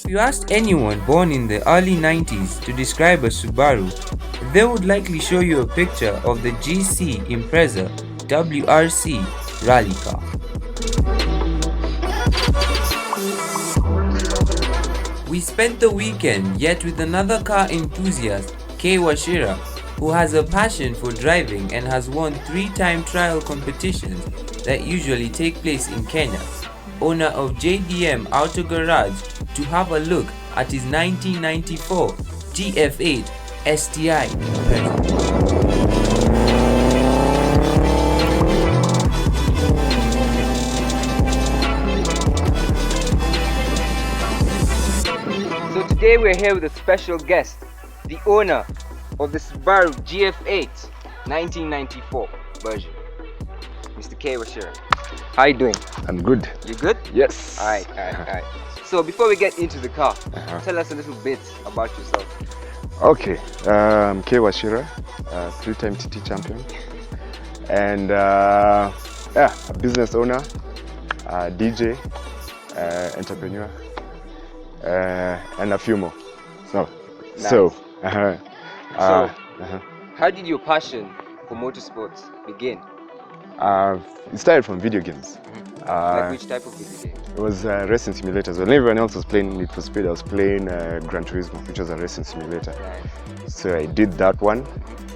If you asked anyone born in the early 90s to describe a Subaru, they would likely show you a picture of the Sti Impreza WRC rally car. We spent the weekend yet with another car enthusiast, Kay Wachira, who has a passion for driving and has won 3-time trial competitions that usually take place in Kenya, owner of JDM Auto Garage, to have a look at his 1994 GF8 STi Impreza. So today we're here with a special guest, the owner of the Subaru GF8 1994 version, Mr. Kay Wachira. How are you doing? I'm good. You good? Yes. Alright. So before we get into the car, tell us a little bit about yourself. Okay, Kay Wachira, 3-time TT champion, and a business owner, DJ, entrepreneur, and a few more. So, nice. How did your passion for motorsports begin? It started from video games. Like which type of video game? It was racing simulators. When everyone else was playing Need for Speed, I was playing Gran Turismo, which was a racing simulator. Nice. So I did that one,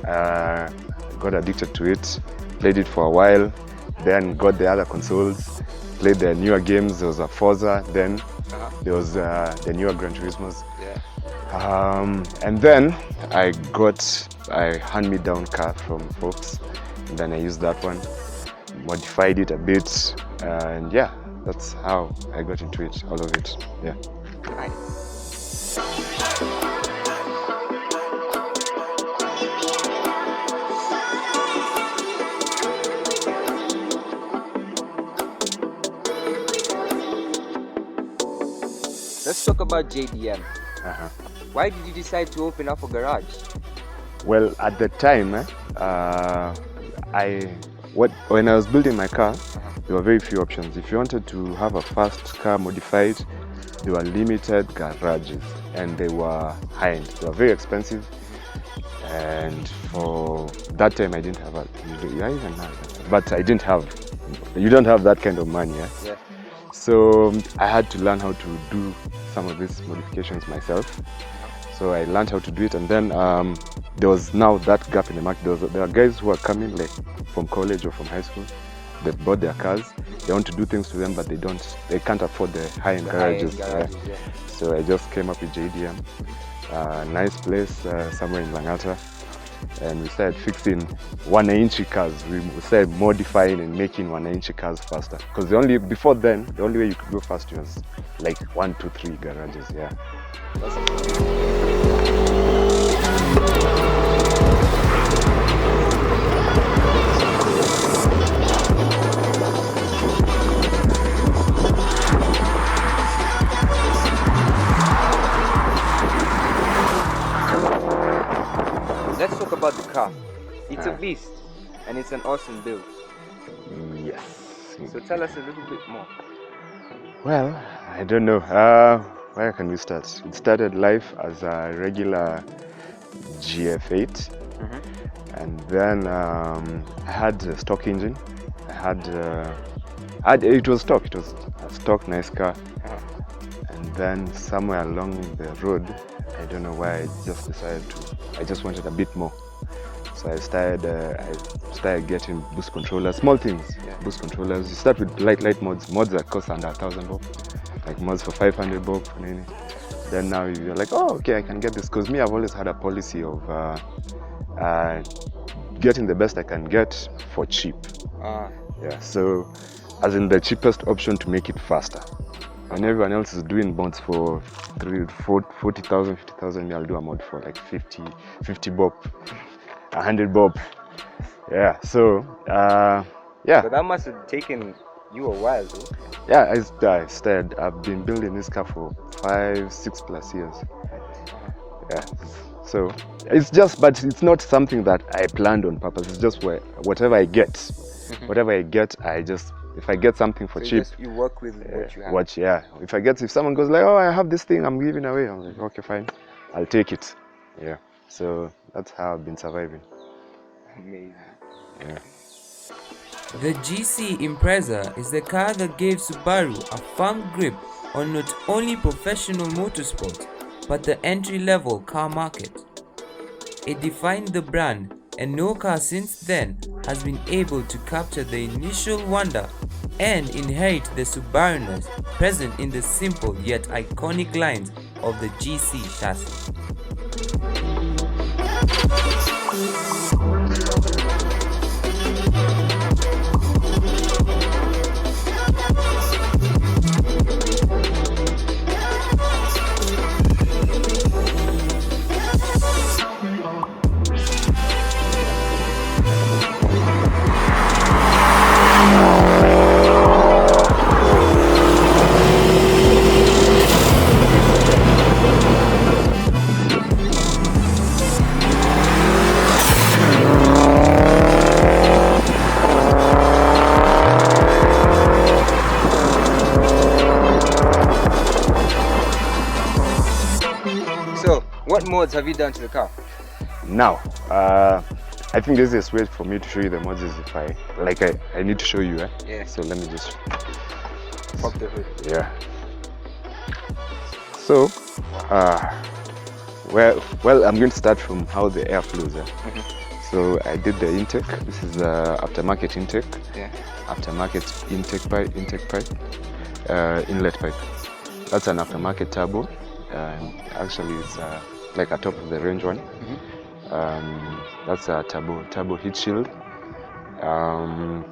got addicted to it, played it for a while, then got the other consoles, played the newer games. There was a Forza, then there was the newer Gran Turismos. Yeah. And then I got a hand-me-down car from folks, and then I used that one, modified it a bit, and yeah, that's how I got into it, all of it. Yeah. Nice. Let's talk about JDM. Why did you decide to open up a garage? Well, at the time, when I was building my car, there were very few options. If you wanted to have a fast car modified, there were limited garages, and they were high-end. They were very expensive, and for that time, I didn't have but I didn't have. You don't have that kind of money, Yeah. So I had to learn how to do some of these modifications myself. So I learned how to do it, and then there was now that gap in the market. There are guys who are coming like from college or from high school. They bought their cars. They want to do things to them, but they can't afford the high-end garages. Yeah. So I just came up with JDM, nice place somewhere in Langata, and we started fixing 1-inch cars. We started modifying and making 1-inch cars faster. Because before then, the only way you could go fast was like 1, 2, 3 garages. Yeah. Let's talk about the car. It's a beast, and it's an awesome build. Yes. So tell us a little bit more. Well, I don't know. Where can we start? It started life as a regular GF8, and then I had a stock engine. It was stock. It was a stock, nice car. And And then somewhere along the road, I don't know why, I just decided I just wanted a bit more. So I started getting boost controllers, small things, boost controllers. You start with light mods that cost under 1,000 bob, like mods for 500 bob. Then now you're like, oh, okay, I can get this. Because me, I've always had a policy of getting the best I can get for cheap. Yeah, so as in the cheapest option to make it faster. When everyone else is doing mods for 40,000, 50,000, me, I'll do a mod for like 50 bob, 100 bob. Yeah, so yeah. But that must have taken you a while, though. Yeah, I started. I've been building this car for 5-6 plus years. Yeah, so it's just, but it's not something that I planned on purpose. It's just whatever I get, if I get something for cheap, you work with what you have. If someone goes like, oh, I have this thing, I'm giving away, I'm like, okay, fine, I'll take it. Yeah, so that's how I've been surviving. Amazing. Yeah. The Sti Impreza is the car that gave Subaru a firm grip on not only professional motorsports, but the entry-level car market. It defined the brand, and no car since then has been able to capture the initial wonder and inherit the Subaru-ness present in the simple yet iconic lines of the GC chassis. What mods have you done to the car? Now, I think the easiest way for me to show you the mods is if I need to show you. Yeah. So let me just Pop the hood. Yeah. So, well, I'm going to start from how the air flows. So I did the intake. This is the aftermarket intake. Yeah. Aftermarket intake pipe, inlet pipe. That's an aftermarket turbo. Actually, it's like a top of the range one. That's a turbo heat shield.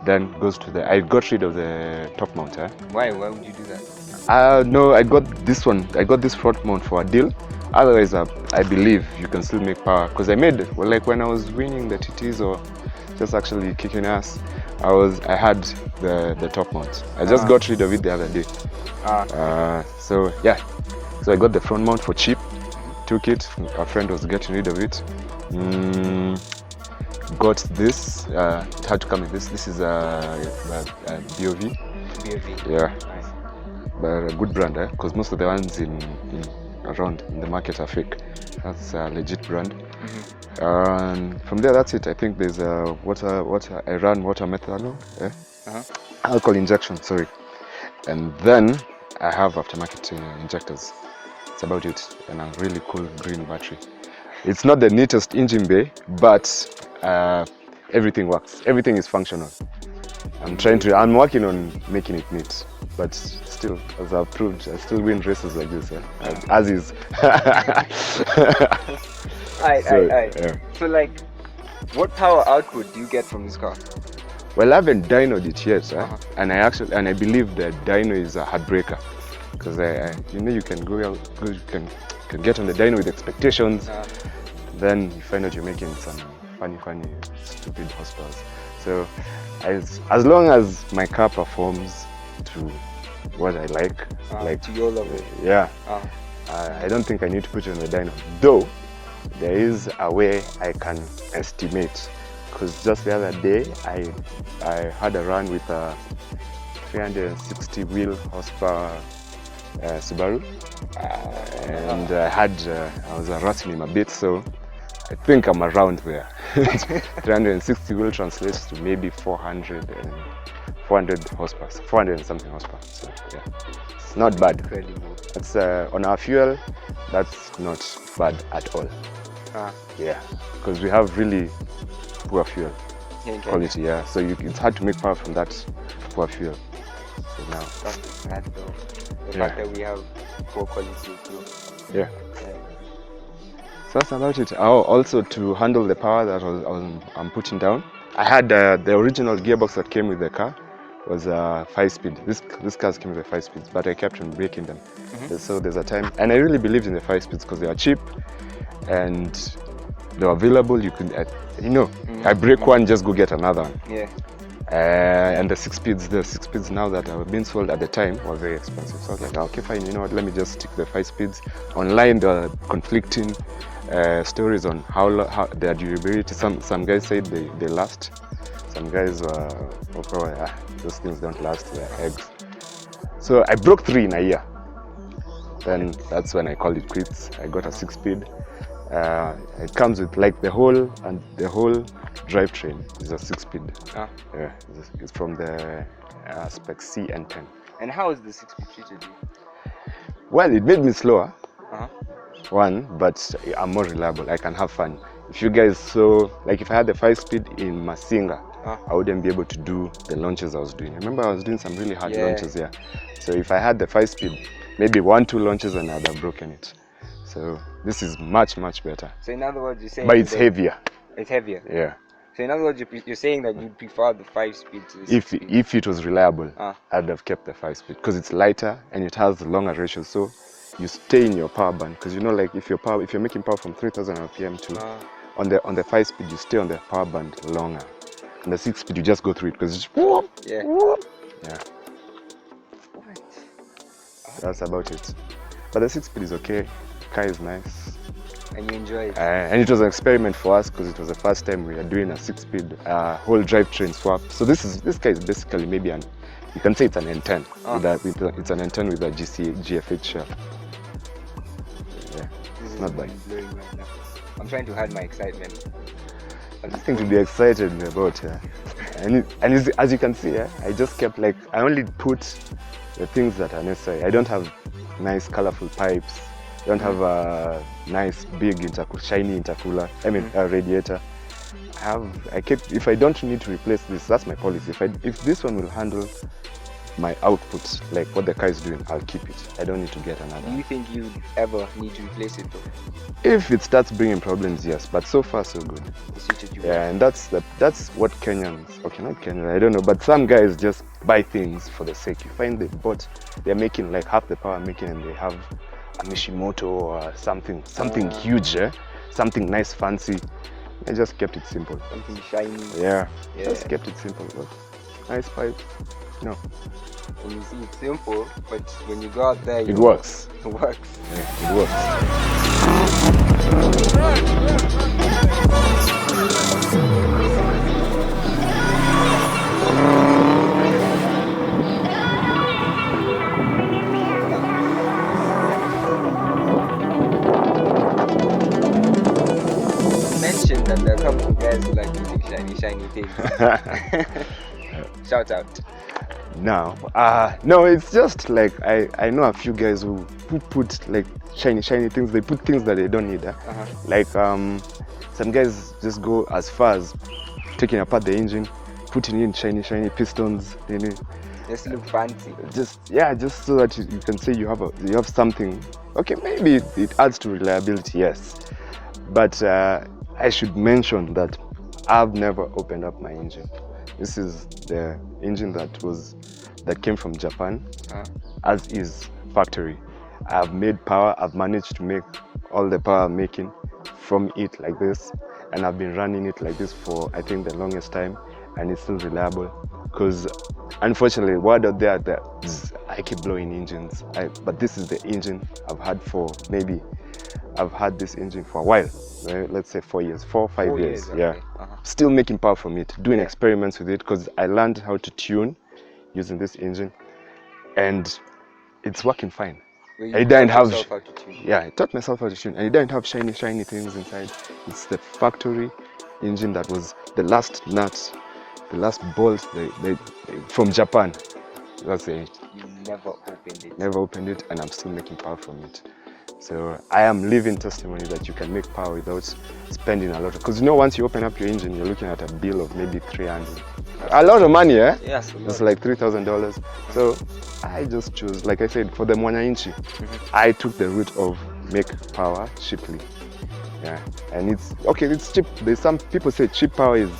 Then goes to I got rid of the top mount. Why would you do that? No, I got this one. I got this front mount for a deal. Otherwise, I believe you can still make power. Because I made, like when I was winning the TTs or just actually kicking ass, I had the top mount. I just got rid of it the other day. So yeah, so I got the front mount for cheap. Took it. A friend was getting rid of it. Got this. It had to come with this. This is a BOV. Yeah. Nice. But a good brand, because most of the ones around in the market are fake. That's a legit brand. And from there, that's it. I think there's I run water methanol, alcohol injection, sorry. And then I have aftermarket injectors. That's about it. And a really cool green battery. It's not the neatest engine bay, but everything works. Everything is functional. I'm working on making it neat, but still, as I've proved, I still win races like this, as is. So like, what power output do you get from this car? Well, I haven't dynoed it yet, and I believe the dyno is a heartbreaker, because you can get on the dyno with expectations, then you find out you're making some funny, stupid horsepower. So, as long as my car performs to what I like to your level, I don't think I need to put it on the dyno. Though there is a way I can estimate, because just the other day I had a run with a 360 wheel horsepower Subaru, and I was harassing him a bit, so I think I'm around there. 360 wheel translates to maybe 400 horsepower, 400 and something horsepower. So yeah, it's not bad. Incredible. It's on our fuel, that's not bad at all. Yeah, because we have really poor fuel quality. Yeah, so it's hard to make power from that poor fuel. So now that's bad though. The fact that we have poor quality fuel. Yeah. So that's about it. Also, to handle the power that I'm putting down, I had the original gearbox that came with the car was 5-speed. This cars came with 5 speeds, but I kept on breaking them. So there's a time, and I really believed in the 5 speeds because they are cheap and they were available. You could, I break one, just go get another one. Yeah. And the 6 speeds now that are being sold at the time were very expensive. So I was like, okay, fine. You know what? Let me just stick the 5 speeds. Online, there are conflicting stories on how their durability. Some guys said they last. Some guys were probably those things don't last. They're eggs. So I broke 3 in a year. Then that's when I called it quits. I got a 6-speed. It comes with like the whole drivetrain is a 6-speed. Yeah, it's from the spec C and 10. And how is the 6-speed treated you? Well, it made me slower. One, but I'm more reliable. I can have fun. If you guys saw, like if I had the 5-speed in Masinga, I wouldn't be able to do the launches I was doing. Remember, I was doing some really hard launches here. So if I had the 5-speed, maybe 1-2 launches and I'd have broken it. So this is much better. So in other words, you're saying, but it's heavier. It's heavier. Yeah. So in other words, you're saying that you'd prefer the 5-speed to the 6-speed. If it was reliable, I'd have kept the 5-speed because it's lighter and it has longer ratios. So you stay in your power band, because you know, like if you're making power from 3000 rpm to on the 5-speed, you stay on the power band longer. And the 6-speed, you just go through it because it's yeah. That's about it. But the 6-speed is okay. The car is nice. And you enjoy it. And it was an experiment for us because it was the first time we were doing a 6-speed whole drivetrain swap. So this car is basically maybe you can say it's an N10. It's an N10 with a GF8 shell. Yeah, it's not bad. Right now. I'm trying to hide my excitement. Nothing to be excited about. And as you can see, I just kept I only put the things that are necessary. I don't have nice colorful pipes. I don't have a nice big shiny intercooler. I mean radiator. If I don't need to replace this, that's my policy. If this one will handle my output, like what the car is doing, I'll keep it. I don't need to get another. Do you think you ever need to replace it though? If it starts bringing problems, yes. But so far, so good. Yeah, and that's what Kenyans, okay, not Kenyans, I don't know, but some guys just buy things for the sake. You find they're making like half the power I'm making, and they have a Mishimoto or something huge, something nice, fancy. I just kept it simple. Something shiny. Yeah. Just kept it simple. But nice pipe. No. And you see, it's simple, but when you go out there, it works. It works. Yeah, it works. You mentioned that there are a couple of guys who like using shiny things. Shout out. No, it's just like I know a few guys who put like shiny things. They put things that they don't need. Like some guys just go as far as taking apart the engine, putting in shiny pistons. Just look fancy. Just so that you can say you have something. Okay, maybe it adds to reliability, yes. But I should mention that I've never opened up my engine. This is the engine that came from Japan, as is factory. I've made power. I've managed to make all the power I'm making from it like this, and I've been running it like this for I think the longest time, and it's still reliable. Because unfortunately, word out there that I keep blowing engines. But this is the engine I've had this engine for a while. Let's say 4 years, 4 or 5 years. Okay. Yeah. Still making power from it, doing experiments with it, because I learned how to tune using this engine, and it's working fine. I didn't have. I taught myself how to tune, and it didn't have shiny things inside. It's the factory engine that was the last nut, the last bolt from Japan. That's it. You never opened it. Never opened it, and I'm still making power from it. So I am living testimony that you can make power without spending a lot. Because once you open up your engine, you're looking at a bill of maybe 300. A lot of money, eh? Yes. It's like $3,000. So I just chose, like I said, for the Mwananchi, I took the route of make power cheaply. Yeah, and it's cheap. There's some people say cheap power is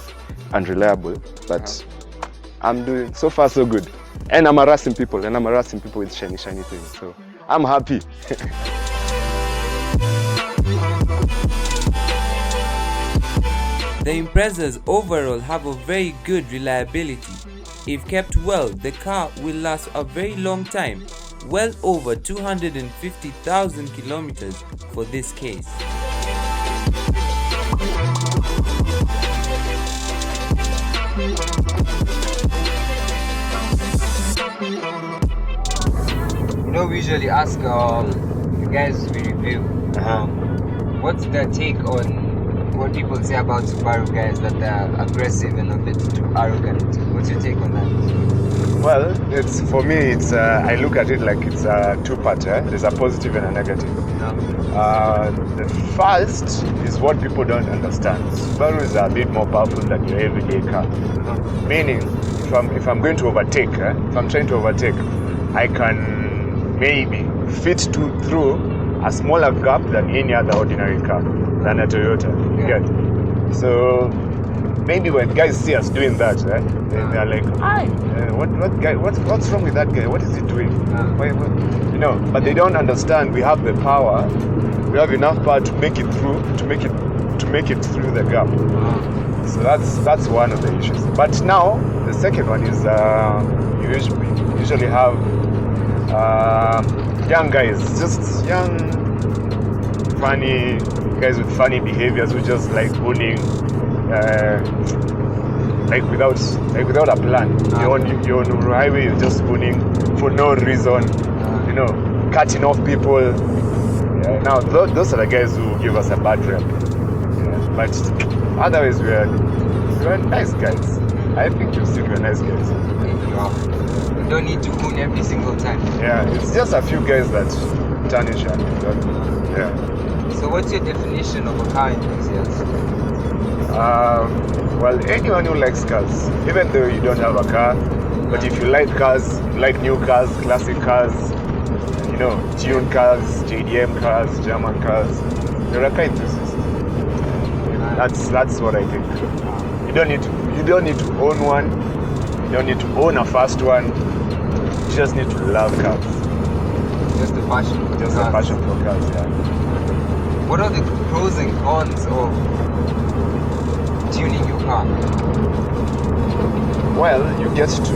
unreliable, but I'm doing so far so good. And I'm harassing people, with shiny things. So I'm happy. The Imprezas overall have a very good reliability. If kept well, the car will last a very long time, well over 250,000 kilometers for this case. We usually ask the guys we review, what's their take on what people say about Subaru guys, that they're aggressive and a bit too arrogant. What's your take on that? Well, for me, I look at it like it's a two-part. There's a positive and a negative. The first is what people don't understand. Subaru is a bit more powerful than your everyday car. Meaning, if I'm going to overtake, if I'm trying to overtake, I can maybe fit through a smaller gap than any other ordinary car, than a Toyota. Yeah. So maybe when guys see us doing that, they're like, what's wrong with that guy? What is he doing? But they don't understand. We have the power. We have enough power to make it through, to make it through the gap. So that's one of the issues. But now the second one is you usually have young guys, just young, funny guys with funny behaviors who just like owning, without a plan. You're on the highway, you're just owning for no reason, cutting off people. Now those are the guys who give us a bad rep. But otherwise we're nice guys. I think you'll see we're nice guys. You don't need to own every single time. Yeah, it's just a few guys that tarnish and yeah. So what's your definition of a car enthusiast? Well, anyone who likes cars, even though you don't have a car, but if you like cars, you like new cars, classic cars, tuned cars, JDM cars, German cars, you're a car enthusiast. That's what I think. You don't need to own one. You don't need to own a fast one. You just need to love cars. Just a passion for cars. A passion for cars, yeah. What are the pros and cons of tuning your car? Well, you get to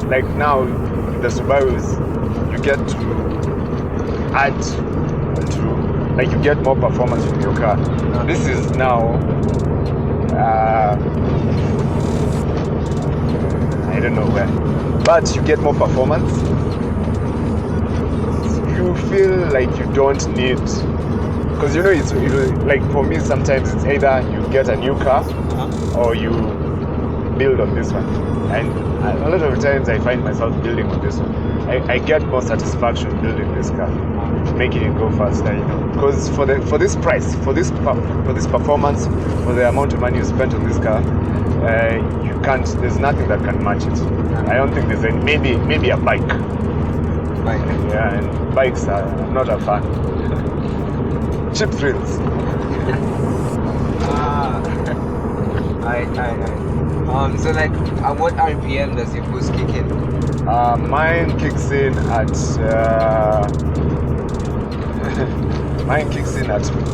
like now the Subarus, you get to add to, like, you get more performance from your car. This is now I don't know where, but you get more performance. You feel like you don't need, because it's like, for me sometimes it's either you get a new car or you build on this one, and a lot of times I find myself building on this one. I get more satisfaction building this car, making it go faster, because for this price, for this performance, for the amount of money you spent on this car, there's nothing that can match it. I don't think there's any, maybe a bike. Yeah, and bikes are not a fan. Cheap thrills. So like, at what RPM does your boost kick in? Mine kicks in at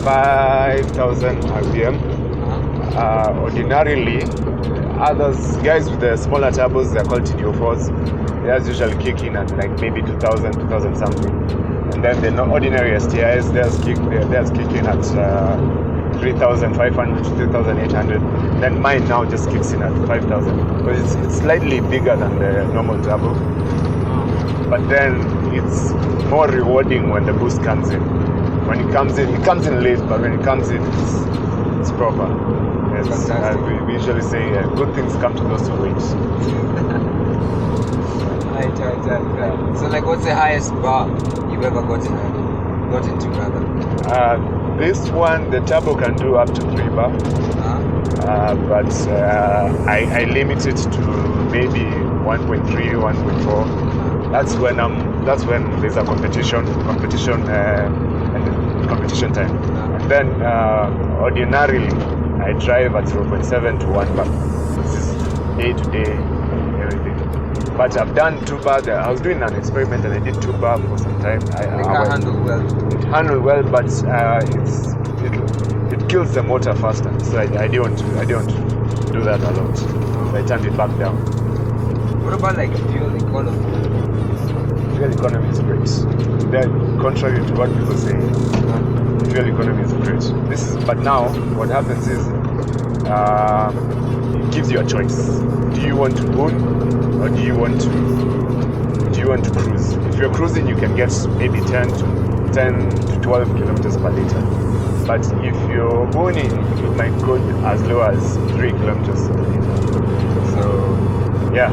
5,000 RPM. Ordinarily, guys with the smaller turbos, they're called TD04s. Theirs usually kick in at like maybe 2,000 something. And then the ordinary STIs, theirs kick in at 3,500 to 3,800. Then mine now just kicks in at 5,000, because it's slightly bigger than the normal turbo. But then it's more rewarding when the boost comes in. When it comes in late, but when it comes in, it's proper. We usually say good things come to those who wait. Right. So like, what's the highest bar you've ever gotten into, rather? This one, the turbo can do up to 3 bar, but I limit it to maybe 1.3, 1.4. That's when there's a competition time. And then ordinarily I drive at 0.7 to 1 bar. This is day to day everything. But I've done 2 bar. I was doing an experiment and I did 2 bar for some time. I handle well. It handled well, but it kills the motor faster. So I don't do that a lot. So I turned it back down. What about like fuel economy? Fuel economy is great. Then, contrary to what people say, fuel economy is great. But now what happens is it gives you a choice. Do you want to own or do you want to cruise? If you're cruising, you can get maybe 10 to 12 kilometers per liter. But if you're owning, it might go as low as 3 kilometers per liter. So yeah,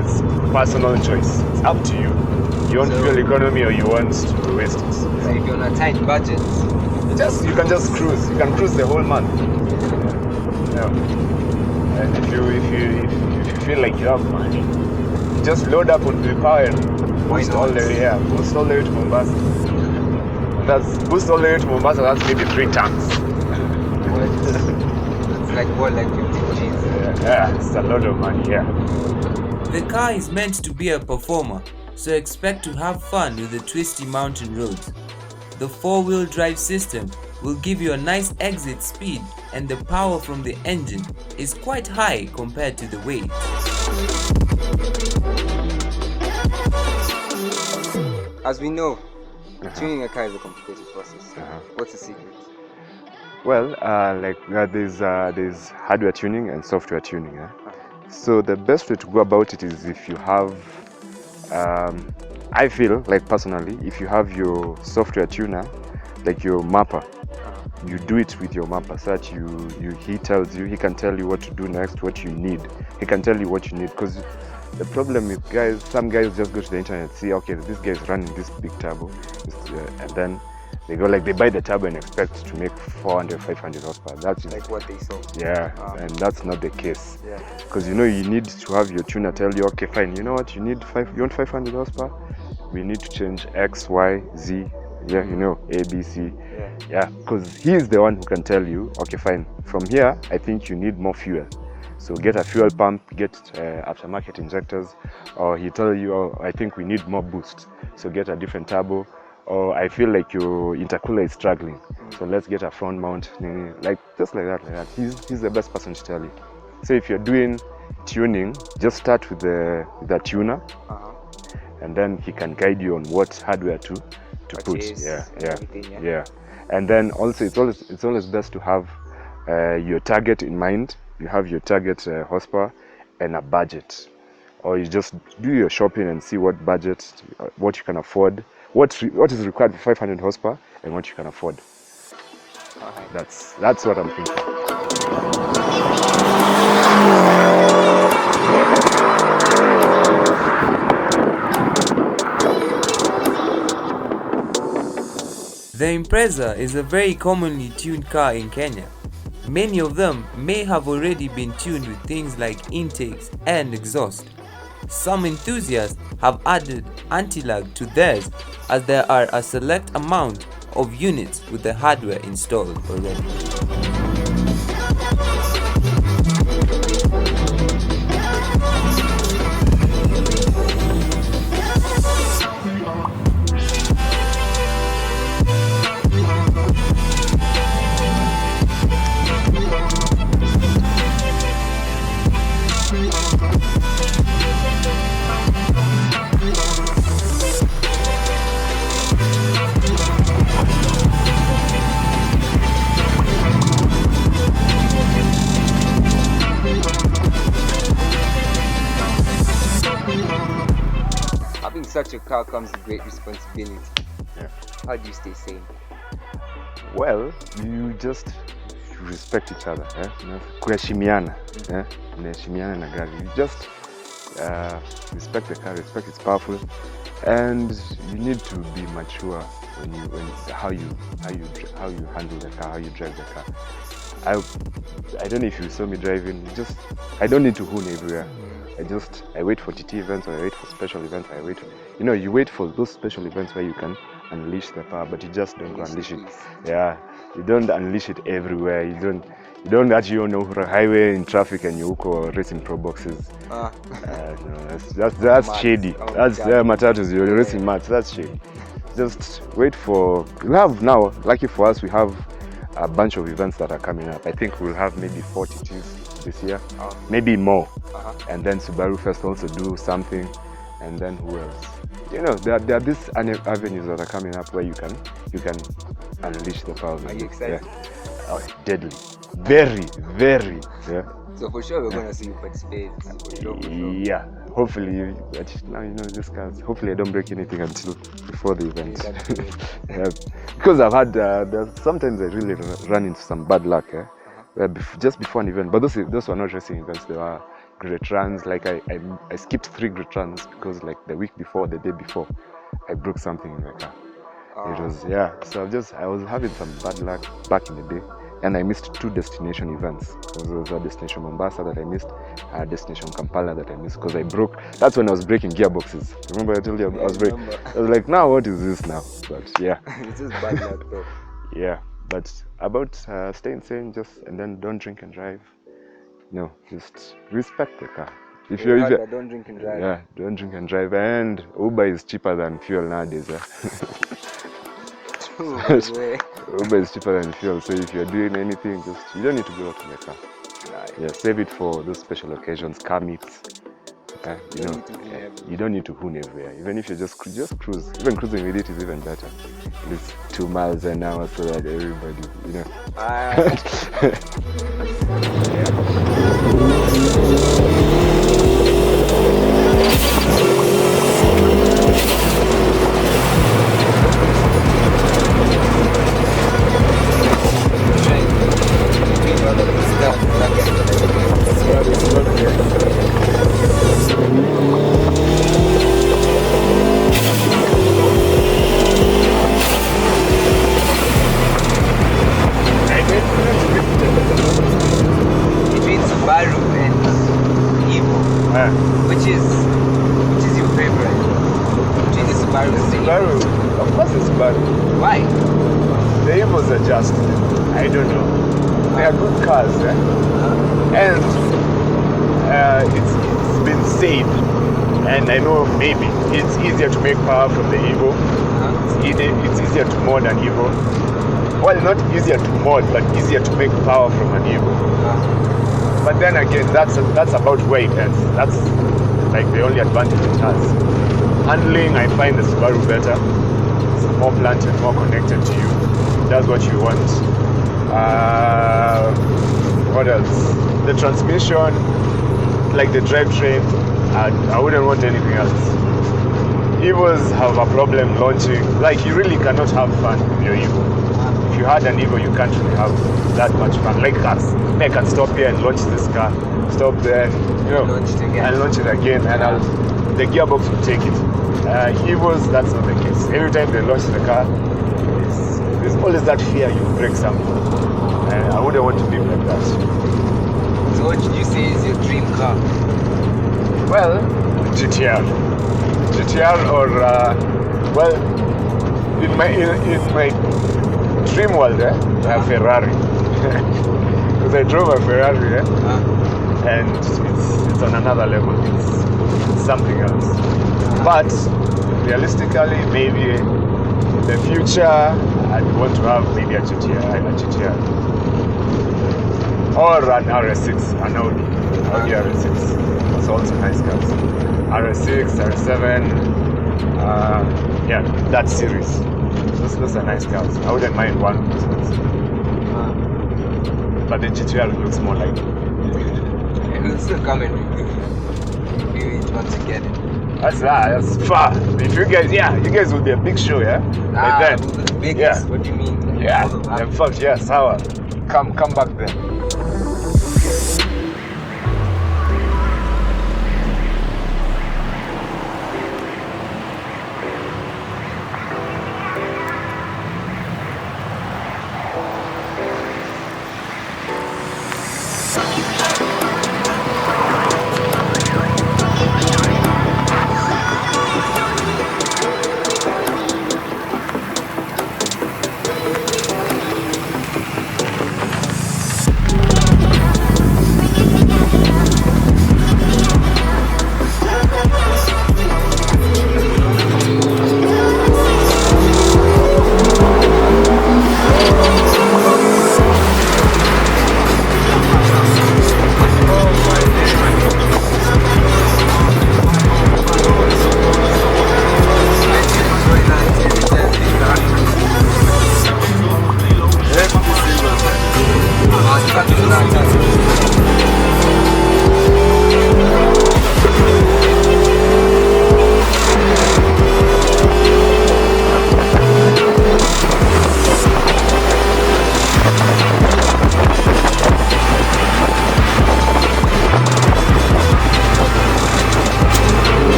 it's personal choice. It's up to you. You want fuel economy or you want to waste it. So if you're on a tight budget, you can just cruise. You can cruise the whole month. Yeah. And if you feel like you have money, just load up on power and boost all the way. Boost all the way to Mombasa. Boost all the way to Mombasa. That's maybe 3 tanks. It's like what, like 50 G's? Yeah, it's a lot of money. Yeah. The car is meant to be a performer, so expect to have fun with the twisty mountain roads. The 4-wheel drive system will give you a nice exit speed, and the power from the engine is quite high compared to the weight. As we know, tuning a car is a complicated process. What's the secret? Well, there's hardware tuning and software tuning. So the best way to go about it is if you have, I feel like personally, if you have your software tuner, like your mapper, you do it with your mapper so that he can tell you what to do next, what you need. He can tell you what you need, because the problem with some guys just go to the internet and see, okay, this guy is running this big turbo, and then they buy the turbo and expect to make 400, 500 horsepower. That's like what they saw. Yeah, and that's not the case. Because you need to have your tuner tell you, okay, fine, you know what, you want 500 horsepower? We need to change X, Y, Z, A, B, C. Because he is the one who can tell you, okay, fine, from here, I think you need more fuel. So get a fuel pump, get aftermarket injectors, or he tell you, oh, I think we need more boost. So get a different turbo. Or I feel like your intercooler is struggling, so let's get a front mount, just like that. He's the best person to tell you. So if you're doing tuning, just start with the tuner, and then he can guide you on what hardware to put. Yeah. And then also it's always best to have your target in mind. You have your target horsepower and a budget, or you just do your shopping and see what budget, what you can afford. What is required for 500 horsepower and what you can afford. That's what I'm thinking. The Impreza is a very commonly tuned car in Kenya. Many of them may have already been tuned with things like intakes and exhaust. Some enthusiasts have added anti-lag to theirs, as there are a select amount of units with the hardware installed already. Having such a car comes with great responsibility. How do you stay sane? Well, you just respect each other. Kuheshimiana. Mnaheshimiana na gari. You just respect the car, respect it's powerful, and you need to be mature how you handle the car, how you drive the car. I don't know if you saw me driving. I don't need to hoon everywhere. I wait for TT events, or I wait for special events. You wait for those special events where you can unleash the power, but you just don't go unleash it. Yeah, you don't unleash it everywhere. You don't actually on the highway in traffic and you go racing pro boxes. No, that's shady. That's matatus. You're racing mats. That's shady. Just wait for. We have now. Lucky for us, we have a bunch of events that are coming up. I think we'll have maybe 4 TTs this year, maybe more. And then Subaru Fest also do something. And then who else? There are these avenues that are coming up where you can unleash the power. Are you excited? Yeah. Oh, deadly. Very, very. Yeah. So for sure we're gonna see you participate. Yeah. Hopefully, now this cars. Hopefully I don't break anything until before the event. Yeah. Because I've had sometimes I really run into some bad luck. Just before an event, but those were not racing events. They were great runs. Like I skipped 3 great runs because like the week before, the day before, I broke something in the car. It was So I was having some bad luck back in the day, and I missed 2 destination events. There was a destination Mombasa that I missed, a destination Kampala that I missed because I broke. That's when I was breaking gearboxes. Remember I told you I was breaking? I was like, now what is this now? But yeah, it's just bad luck though. Yeah, but about staying sane, and then don't drink and drive. No, just respect the car. If you don't drink and drive. Yeah, don't drink and drive. And Uber is cheaper than fuel nowadays. Uber is cheaper than fuel. So if you're doing anything, you don't need to go out in the car. Right. Yeah, save it for those special occasions, car meets. You don't need to hoon everywhere. Even if you just cruise. Even cruising with it is even better. It's 2 miles an hour so that everybody, Between Subaru and Evo, which is your favorite? Between the Subaru and the Evo? Of course it's Subaru. Why? The Evos are just, I don't know. They are good cars, and it's been said, and I know maybe it's easier to make power from the Evo. It's easier to mod an Evo. Well, not easier to mod, but easier to make power from an Evo. But then again, that's about where it ends. That's like the only advantage it has. Handling, I find the Subaru better. It's more planted, more connected to you. It does what you want. What else? The transmission, like the drivetrain, I wouldn't want anything else. Evos have a problem launching. Like, you really cannot have fun with your Evo. If you had an Evo, you can't really have that much fun. Like cars, I can stop here and launch this car, stop there, and launch it again, and the gearbox will take it. Evos, that's not the case. Every time they launch the car, there's always that fear you break something. And I wouldn't want to live like that. So what did you say is your dream car? Well, GTR or well, in my dream world, a Ferrari. Because I drove a Ferrari, and it's on another level. It's something else. But realistically, maybe in the future, I'd want to have maybe a GTR, or an RS6, an Audi RS6. It's also nice cars. RS6, RS7, that series. Those are nice cars. I wouldn't mind one of those ones. But the GTR looks more like it. It will still come in. Maybe once you get it. That's far. If you guys would be a big show, Then, the biggest. What do you mean? In fact, sour. Come back then.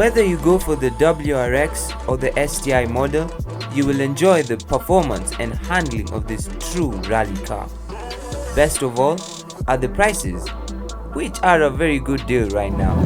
Whether you go for the WRX or the STi model, you will enjoy the performance and handling of this true rally car. Best of all are the prices, which are a very good deal right now.